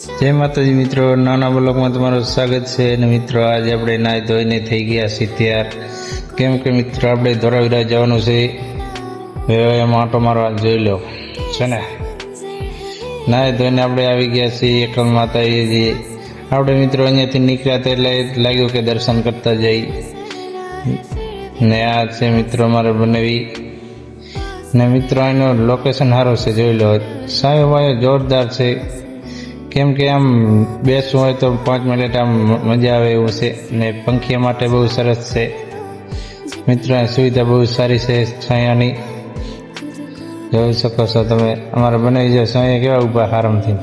જય માતાજી મિત્રો, નાના બ્લોગમાં તમારું સ્વાગત છે. અને મિત્રો આજે આપણે નાહી ધોઈને થઈ ગયા છીએ તૈયાર, કેમ કે મિત્રો આપણે ધોળાવીરા જવાનું છે. એમાં આંટો મારવા જોઈ લો છે ને. નાહી ધોઈને આપણે આવી ગયા છીએ એકલ માતાજી. આપણે મિત્રો અહીંયાથી નીકળ્યા હતા એટલે લાગ્યું કે દર્શન કરતા જઈ. ને આ છે મિત્રો અમારે બનાવી. ને મિત્રો એનું લોકેશન સારું છે, જોઈ લો. સાયો વાયો જોરદાર છે, કેમ કે આમ બેસવું હોય તો 5 મિનિટ આમ મજા આવે એવું છે. ને પંખીઓ માટે બહુ સરસ છે મિત્રો, સુવિધા બહુ સારી છે છાયાની. જોઈ શકો છો તમે, અમારે બનાવી જાય છાયા કેવા ઊભા આરામથી.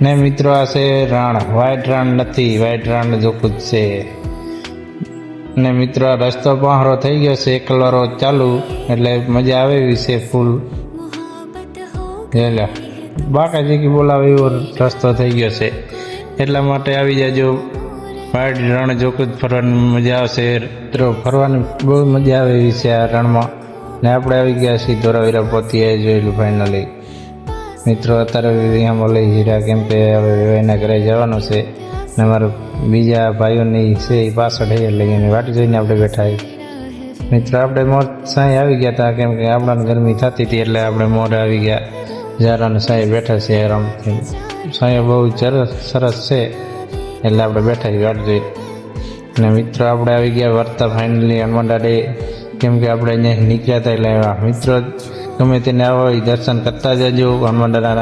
ને મિત્રો આ છે રાણ, વ્હાઈટ રાણ નથી, વ્હાઈટ રાણ જોખું જ છે. ને મિત્રો આ રસ્તો પહારો થઈ ગયો છે, એકલવારો ચાલુ, એટલે મજા આવે એવી છે ફૂલ. એટલે બાકાજી કી બોલાવે એવો રસ્તો થઈ ગયો છે, એટલા માટે આવી જાજો. વ્હાઈટ રણ જોખું ફરવાની મજા આવશે. ફરવાની બહુ મજા આવે એવી છે આ રણમાં. ને આપણે આવી ગયા છીએ ધોળાવીરા પહોંચી જોયેલું ફાઇનલી. મિત્રો અત્યારે અહીંયા લઈ હીરા, કેમ કે હવે એના ઘરે જવાનું છે. ને અમારા બીજા ભાઈઓની છે એ પાછળ એટલે એની વાટી જોઈને આપણે બેઠા. મિત્રો આપણે મોર સાંઈ આવી ગયા હતા, કેમ કે આપણાને ગરમી થતી હતી એટલે આપણે મોર આવી ગયા. ઝારાને સાંઈ બેઠા છે આરામથી. સાંઈ બહુ સરસ છે એટલે આપણે બેઠા છીએ વાટ જોઈ. અને મિત્રો આપણે આવી ગયા વર્તા ફાઇનલી હનુમાનદાડે, કેમ કે આપણે અહીંયા નીકળ્યા હતા એટલે મિત્રો ગમે તેને આવો દર્શન કરતા જજો હનુમાનદાડા.